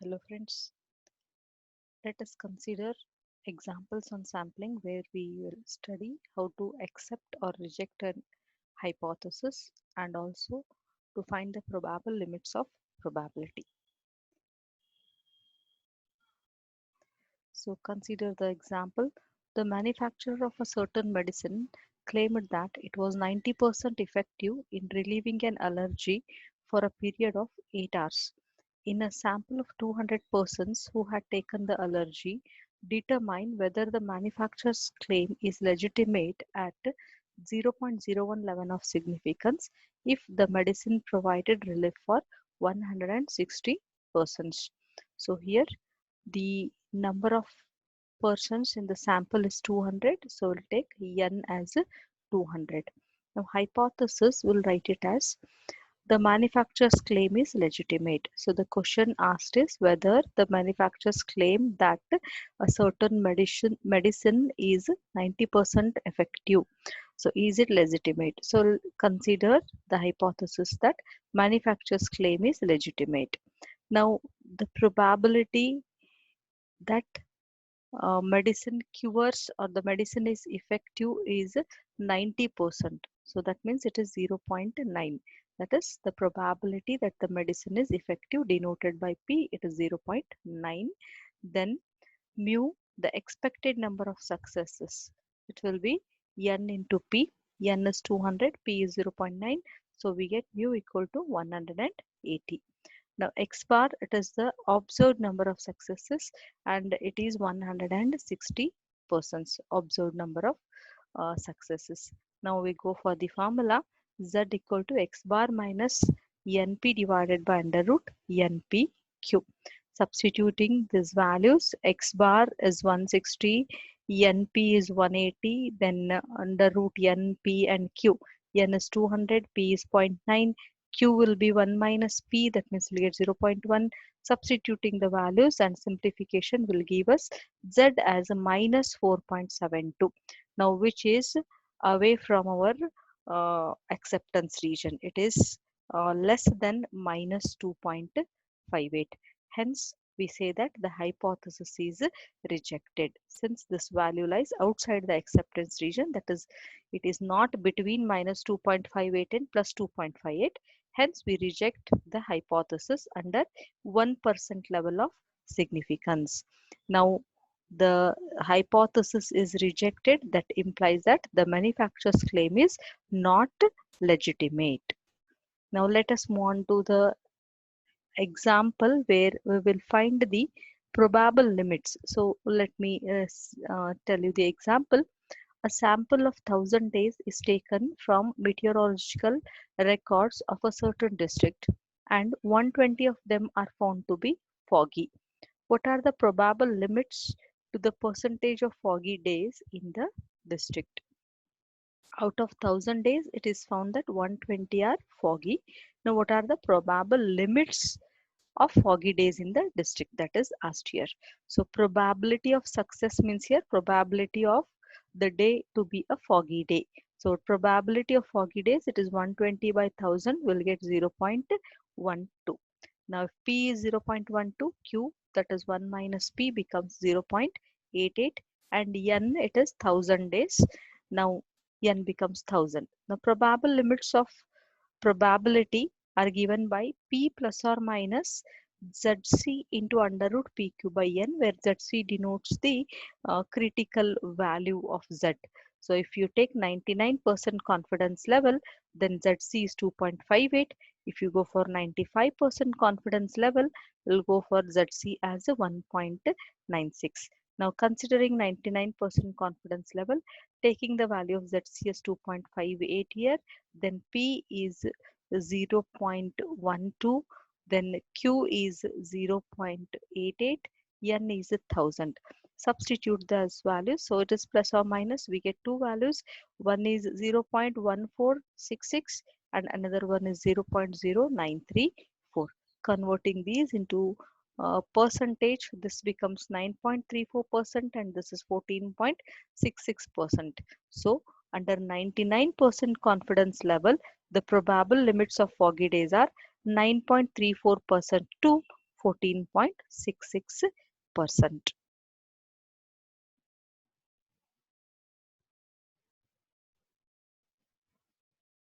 Hello friends, let us consider examples on sampling where we will study how to accept or reject an hypothesis and also to find the probable limits of probability. So consider the example. The manufacturer of a certain medicine claimed that it was 90% effective in relieving an allergy for a period of 8 hours. In a sample of 200 persons who had taken the allergy, determine whether the manufacturer's claim is legitimate at 0.0111 of significance if the medicine provided relief for 160 persons. So here the number of persons in the sample is 200, so we'll take n as 200. Now hypothesis, will write it as the manufacturer's claim is legitimate. So the question asked is whether the manufacturer's claim that a certain medicine is 90% effective. So is it legitimate? So consider the hypothesis that manufacturer's claim is legitimate. Now the probability that medicine cures or the medicine is effective is 90%. So that means it is 0.9. That is the probability that the medicine is effective denoted by P. It is 0.9. Then mu, the expected number of successes. It will be n into P. N is 200, P is 0.9. So we get mu equal to 180. Now X bar, it is the observed number of successes and it is 160 persons observed number of successes. Now we go for the formula Z equal to X bar minus NP divided by under root NPQ. Substituting these values, X bar is 160, NP is 180, then under root NP and Q. N is 200, P is 0.9, Q will be 1 minus P, that means we'll get 0.1. Substituting the values and simplification will give us Z as a minus 4.72. Now which is away from our acceptance region. It is less than minus 2.58. Hence we say that the hypothesis is rejected. Since this value lies outside the acceptance region, that is, it is not between minus 2.58 and plus 2.58. Hence, we reject the hypothesis under 1% level of significance. Now, the hypothesis is rejected. That implies that the manufacturer's claim is not legitimate. Now, let us move on to the example where we will find the probable limits. So, let me tell you the example. A sample of 1000 days is taken from meteorological records of a certain district and 120 of them are found to be foggy. What are the probable limits to the percentage of foggy days in the district? Out of 1000 days, it is found that 120 are foggy. Now, what are the probable limits of foggy days in the district? That is asked here. So probability of success means here probability of the day to be a foggy day. So probability of foggy days, it is 120 by 1000, will get 0.12. Now if P is 0.12, Q, that is 1 minus P, becomes 0.88 and N, it is 1000 days. Now N becomes 1000. Now probable limits of probability are given by P plus or minus ZC into under root PQ by N, where ZC denotes the critical value of Z. So if you take 99% confidence level, then ZC is 2.58. If you go for 95% confidence level, we'll go for ZC as a 1.96. Now considering 99% confidence level, taking the value of ZC as 2.58 here, then P is 0.12, then Q is 0.88, N is 1000. Substitute those values, so it is plus or minus, we get two values. One is 0.1466 and another one is 0.0934. Converting these into percentage, this becomes 9.34% and this is 14.66%. So under 99% confidence level, the probable limits of foggy days are 9.34% to 14.66%.